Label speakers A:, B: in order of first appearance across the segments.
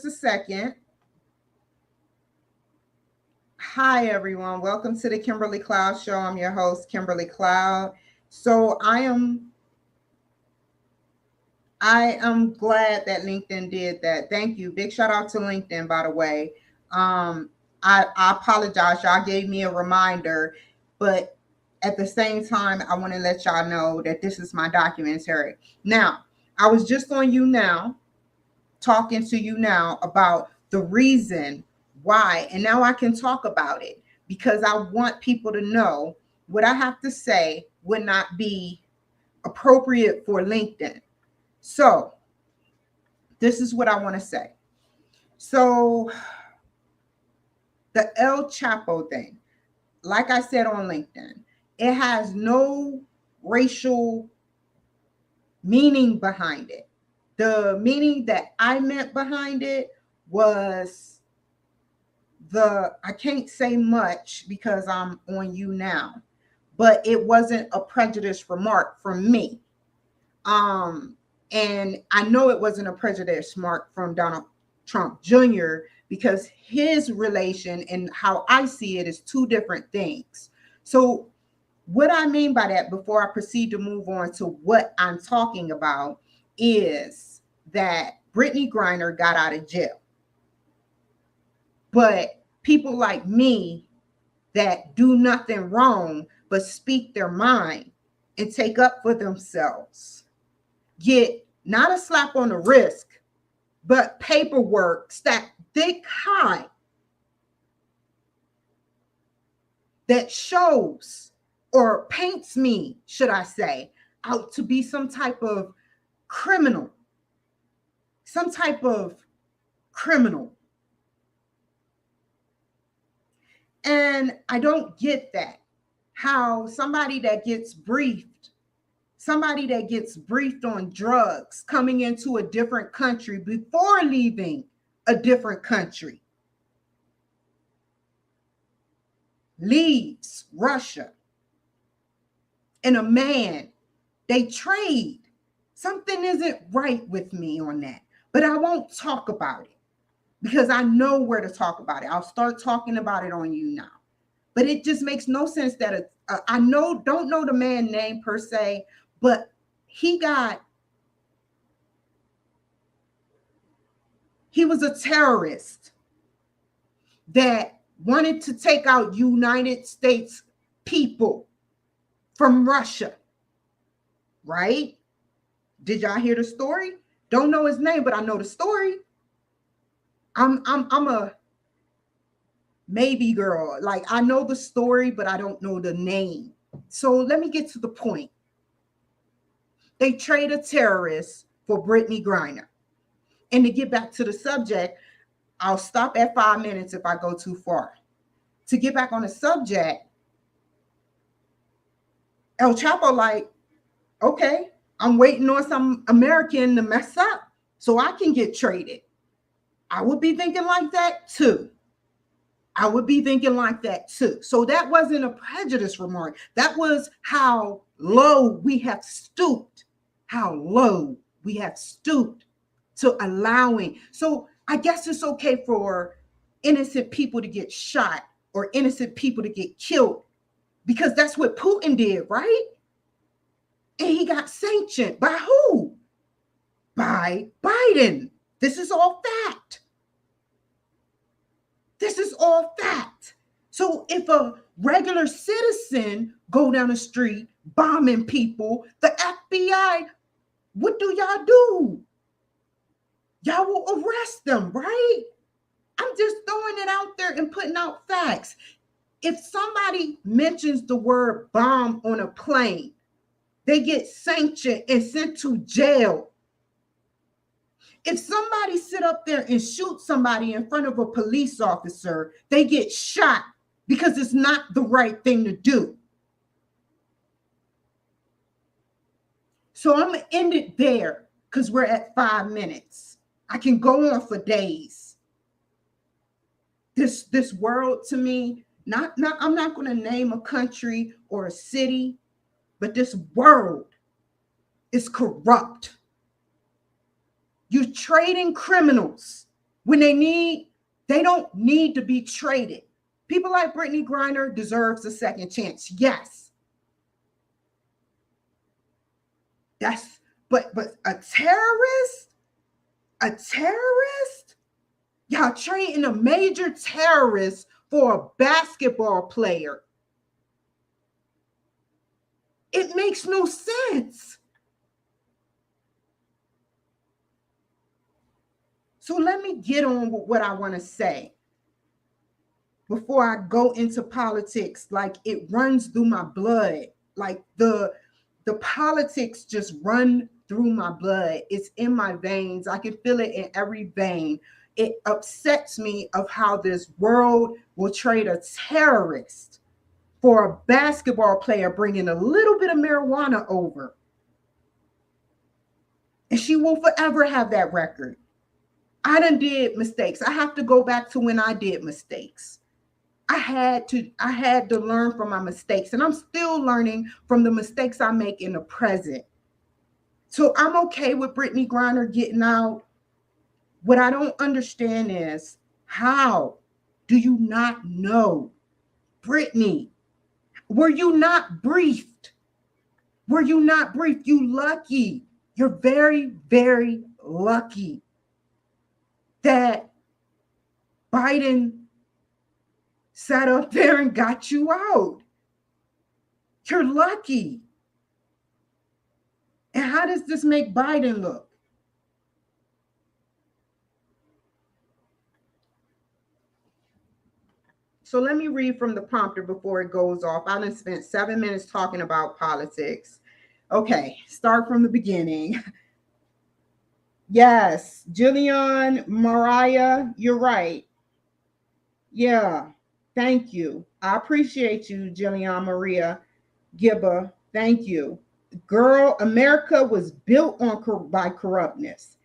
A: just a second. Hi, everyone. Welcome to the Kimberly Cloud Show. I'm your host, Kimberly Cloud. So I am glad that LinkedIn did that. Thank you. Big shout out to LinkedIn, by the way. Um, I apologize. Y'all gave me a reminder, but at the same time, I want to let y'all know that this is my documentary. Now, I was just on you now, talking to you now about the reason why, and now I can talk about it because I want people to know what I have to say would not be appropriate for LinkedIn. So, this is what I want to say. So, the El Chapo thing, like I said on LinkedIn, it has no racial meaning behind it. The meaning that I meant behind it was I can't say much because I'm on you now, but it wasn't a prejudiced remark from me. And I know it wasn't a prejudiced remark from Donald Trump Jr. because his relation and how I see it is two different things. So what I mean by that, before I proceed to move on to what I'm talking about, is that Brittany Griner got out of jail. But people like me that do nothing wrong but speak their mind and take up for themselves get not a slap on the wrist, but paperwork stacked thick high that shows or paints me, should I say, out to be some type of criminal. Some type of criminal. And I don't get that. How somebody that gets briefed on drugs coming into a different country before leaving a different country leaves Russia, and a man, they trade. Something isn't right with me on that, but I won't talk about it because I know where to talk about it. I'll start talking about it on you now. But it just makes no sense that I don't know the man's name per se, but he was a terrorist that wanted to take out United States people from Russia, right? Did y'all hear the story? Don't know his name, but I know the story. I'm a maybe girl. Like, I know the story, but I don't know the name. So let me get to the point. They trade a terrorist for Brittany Griner. And to get back to the subject, I'll stop at 5 minutes if I go too far. To get back on the subject, El Chapo like, okay, I'm waiting on some American to mess up so I can get traded. I would be thinking like that too. So that wasn't a prejudice remark. That was how low we have stooped. To allowing. So I guess it's okay for innocent people to get shot or innocent people to get killed because that's what Putin did, right? And he got sanctioned by who? By Biden. This is all fact. So if a regular citizen go down the street bombing people, the FBI, what do y'all do? Y'all will arrest them, right? I'm just throwing it out there and putting out facts. If somebody mentions the word bomb on a plane, they get sanctioned and sent to jail. If somebody sit up there and shoot somebody in front of a police officer, they get shot because it's not the right thing to do. So I'm going to end it there because we're at 5 minutes. I can go on for days. This world to me, I'm not going to name a country or a city, but this world is corrupt. You're trading criminals when they don't need to be traded. People like Brittany Griner deserves a second chance. Yes. But a terrorist? A terrorist? Y'all trading a major terrorist for a basketball player. It makes no sense. So let me get on with what I want to say before I go into politics. Like, it runs through my blood. Like the politics just run through my blood. It's in my veins. I can feel it in every vein. It upsets me of how this world will trade a terrorist for a basketball player bringing a little bit of marijuana over. And she will forever have that record. I done did mistakes. I have to go back to when I did mistakes. I had to learn from my mistakes, and I'm still learning from the mistakes I make in the present. So I'm okay with Brittany Griner getting out. What I don't understand is, how do you not know? Brittany, were you not briefed? Were you not briefed? You lucky. You're very, very lucky that Biden sat up there and got you out. You're lucky. And how does this make Biden look? So let me read from the prompter before it goes off. I done spent 7 minutes talking about politics. Okay, start from the beginning. Yes, Jillian, Mariah, you're right. Yeah, thank you. I appreciate you, Jillian Maria Gibba. Thank you. Girl, America was built by corruptness.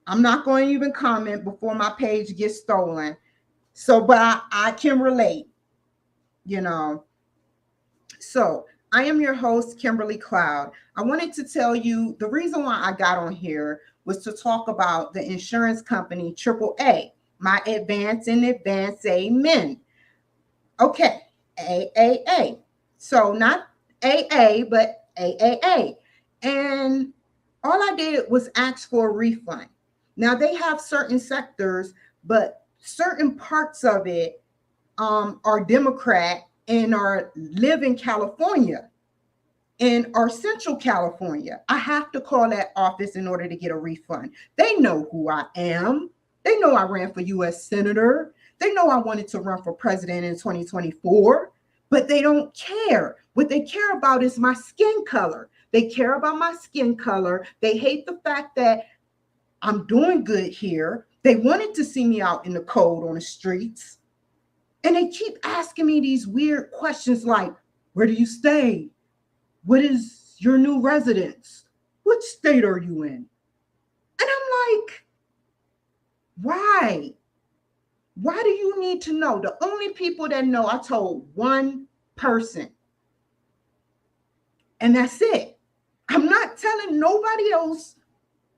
A: I'm not going to even comment before my page gets stolen. So, but I can relate, you know. So, I am your host, Kimberly Cloud. I wanted to tell you the reason why I got on here was to talk about the insurance company AAA, my advance and advance amen. Okay, AAA. So not AA, but AAA. And all I did was ask for a refund. Now they have certain sectors, but certain parts of it are Democrat and live in California and are Central California. I have to call that office in order to get a refund. They know who I am. They know I ran for U.S. Senator. They know I wanted to run for president in 2024, but they don't care. What they care about is my skin color. They care about my skin color. They hate the fact that I'm doing good here. They wanted to see me out in the cold on the streets. And they keep asking me these weird questions like, where do you stay? What is your new residence? Which state are you in? And I'm like, why? Why do you need to know? The only people that know, I told one person. And that's it. I'm not telling nobody else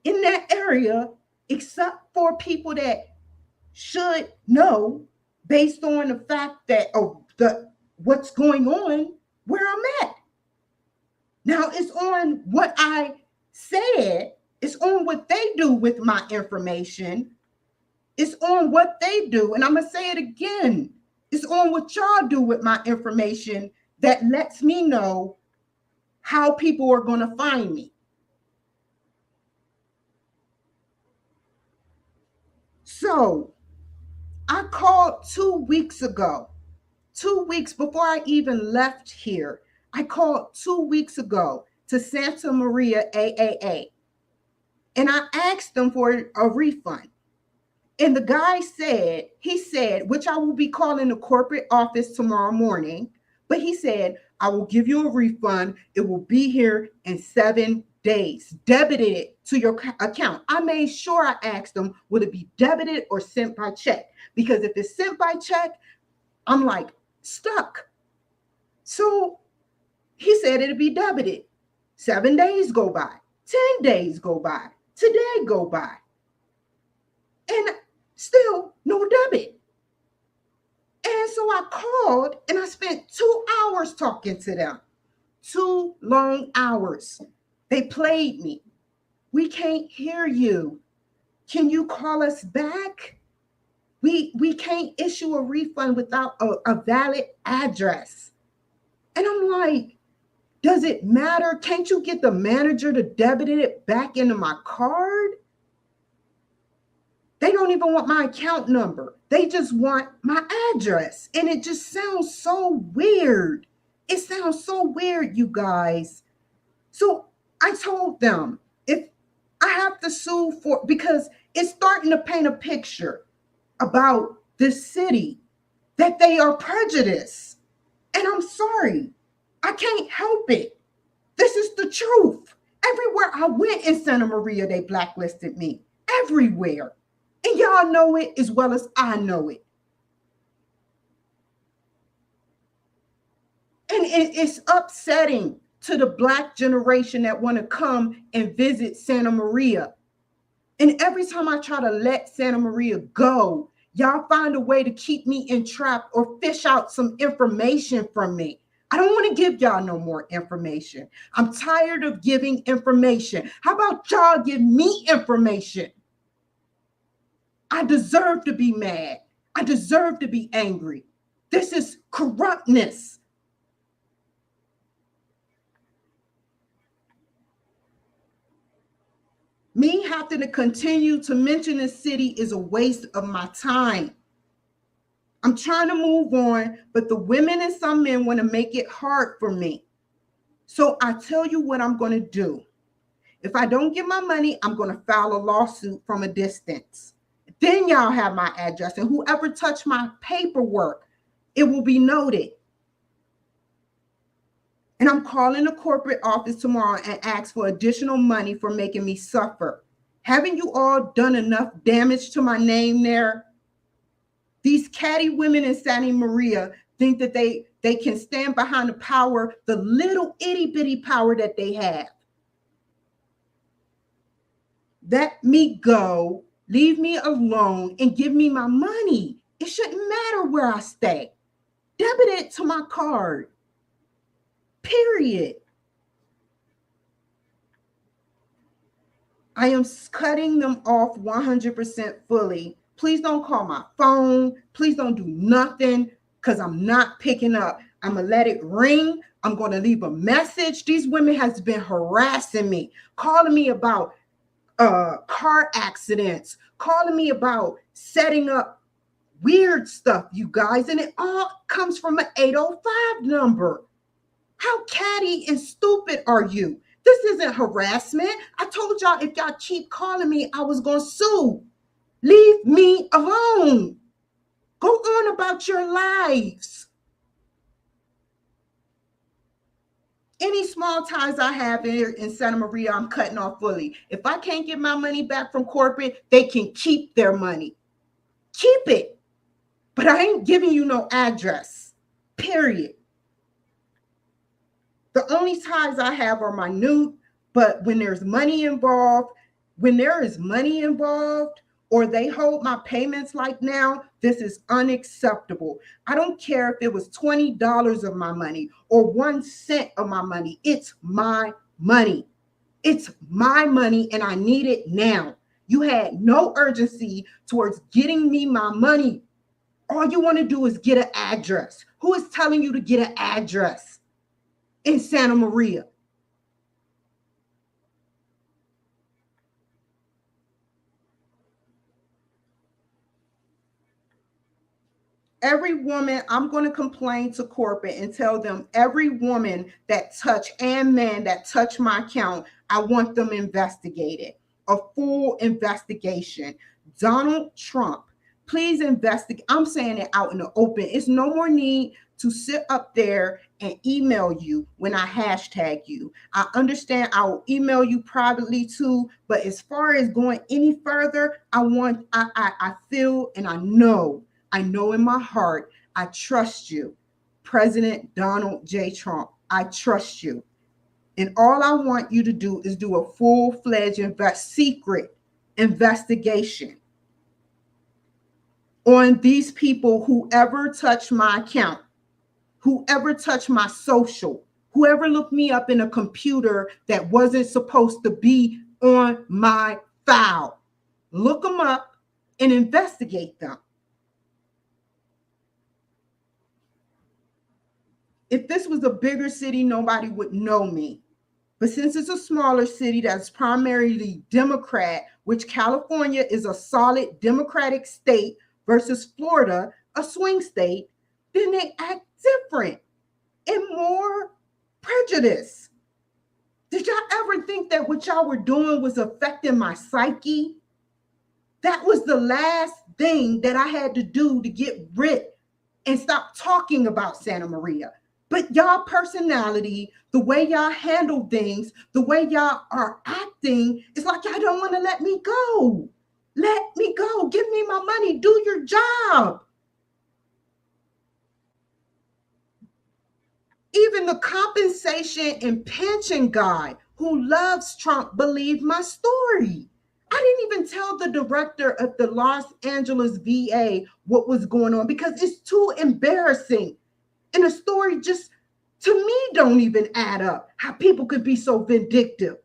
A: in that area except for people that should know based on the fact that what's going on where I'm at. Now it's on what I said, it's on what they do with my information. It's on what they do. And I'm going to say it again. It's on what y'all do with my information that lets me know how people are going to find me. So I called 2 weeks ago, 2 weeks before I even left here. I called 2 weeks ago to Santa Maria AAA. And I asked them for a refund. And the guy said, which I will be calling the corporate office tomorrow morning, but he said, I will give you a refund. It will be here in 7 days, debited to your account. I made sure I asked them, would it be debited or sent by check? Because if it's sent by check, I'm like stuck. So he said it'd be debited. 7 days go by, 10 days go by, today go by. And Still no debit. And so I called and I spent 2 hours talking to them. 2 long hours. They played me. We can't hear you. Can you call us back? We can't issue a refund without a valid address. And I'm like, does it matter? Can't you get the manager to debit it back into my card? They don't even want my account number. They just want my address. And it just sounds so weird. It sounds so weird, you guys. So I told them, if I have to sue for, because it's starting to paint a picture about this city, that they are prejudiced. And I'm sorry, I can't help it. This is the truth. Everywhere I went in Santa Maria, they blacklisted me. Everywhere. And y'all know it as well as I know it. And it's upsetting to the Black generation that want to come and visit Santa Maria. And every time I try to let Santa Maria go, y'all find a way to keep me entrapped or fish out some information from me. I don't want to give y'all no more information. I'm tired of giving information. How about y'all give me information? I deserve to be mad. I deserve to be angry. This is corruptness. Me having to continue to mention the city is a waste of my time. I'm trying to move on, but the women and some men want to make it hard for me. So I tell you what I'm going to do. If I don't get my money, I'm going to file a lawsuit from a distance. Then y'all have my address, and whoever touched my paperwork, it will be noted. And I'm calling the corporate office tomorrow and ask for additional money for making me suffer. Haven't you all done enough damage to my name there? These catty women in Santa Maria think that they can stand behind the power, the little itty bitty power that they have. Let me go, leave me alone, and give me my money. It shouldn't matter where I stay. Debit it to my card. Period. I am cutting them off 100% fully. Please don't call my phone. Please don't do nothing because I'm not picking up. I'm going to let it ring. I'm going to leave a message. These women has been harassing me, calling me about car accidents, calling me about setting up weird stuff, you guys. And it all comes from an 805 number. How catty and stupid are you? This isn't harassment. I told y'all if y'all keep calling me, I was going to sue. Leave me alone. Go on about your lives. Any small ties I have here in Santa Maria, I'm cutting off fully. If I can't get my money back from corporate, they can keep their money. Keep it. But I ain't giving you no address. Period. The only ties I have are minute, but when there's money involved, when there is money involved, or they hold my payments like now, this is unacceptable. I don't care if it was $20 of my money or 1 cent of my money. It's my money. It's my money and I need it now. You had no urgency towards getting me my money. All you want to do is get an address. Who is telling you to get an address in Santa Maria? Every woman, I'm going to complain to corporate and tell them every woman that touch and man that touch my account, I want them investigated. A full investigation. Donald Trump, please investigate. I'm saying it out in the open. It's no more need to sit up there and email you when I hashtag you. I understand I will email you privately too, but as far as going any further, I feel and I know in my heart, I trust you, President Donald J. Trump. I trust you. And all I want you to do is do a full-fledged secret investigation. on these people, whoever touched my account, whoever touched my social, whoever looked me up in a computer that wasn't supposed to be on my file. Look them up and investigate them. If this was a bigger city, nobody would know me. But since it's a smaller city that's primarily Democrat, which California is a solid Democratic state versus Florida, a swing state, then they act different and more prejudice. Did y'all ever think that what y'all were doing was affecting my psyche? That was the last thing that I had to do to get rid and stop talking about Santa Maria. But y'all personality, the way y'all handle things, the way y'all are acting, it's like y'all don't want to let me go. Let me go. Give me my money. Do your job. Even the compensation and pension guy who loves Trump believed my story. I didn't even tell the director of the Los Angeles VA what was going on because it's too embarrassing. And the story just, to me, don't even add up. How people could be so vindictive.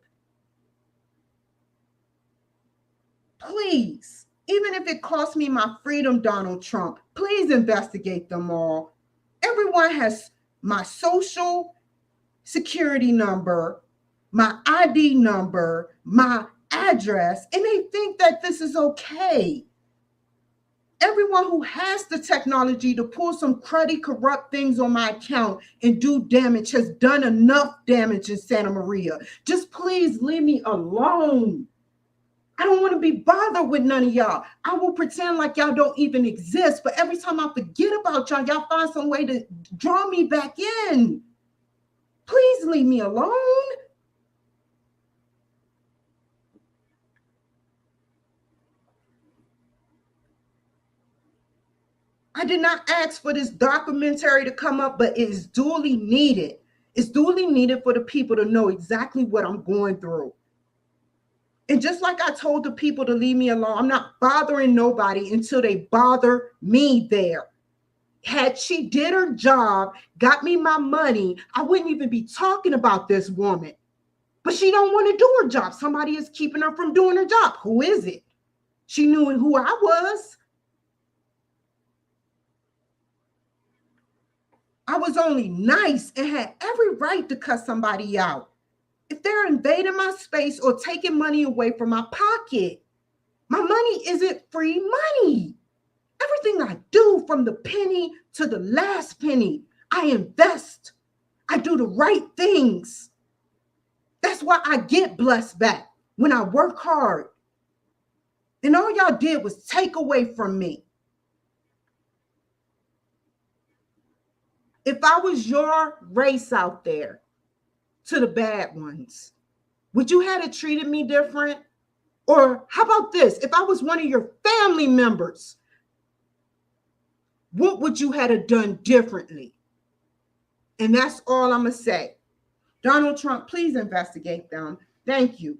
A: Please, even if it costs me my freedom, Donald Trump, please investigate them all. Everyone has my social security number, my ID number, my address, and they think that this is okay. Everyone who has the technology to pull some cruddy, corrupt things on my account and do damage has done enough damage in Santa Maria. Just please leave me alone. I don't want to be bothered with none of y'all. I will pretend like y'all don't even exist, but every time I forget about y'all, y'all find some way to draw me back in. Please leave me alone. I did not ask for this documentary to come up, but it is duly needed. It's duly needed for the people to know exactly what I'm going through. And just like I told the people to leave me alone, I'm not bothering nobody until they bother me there. Had she did her job, got me my money, I wouldn't even be talking about this woman. But she don't want to do her job. Somebody is keeping her from doing her job. Who is it? She knew who I was. I was only nice and had every right to cut somebody out. If they're invading my space or taking money away from my pocket, my money isn't free money. Everything I do, from the penny to the last penny, I invest. I do the right things. That's why I get blessed back when I work hard. And all y'all did was take away from me. If I was your race out there, to the bad ones, would you have treated me different? Or how about this? If I was one of your family members, what would you have done differently? And that's all I'm going to say. Donald Trump, please investigate them. Thank you.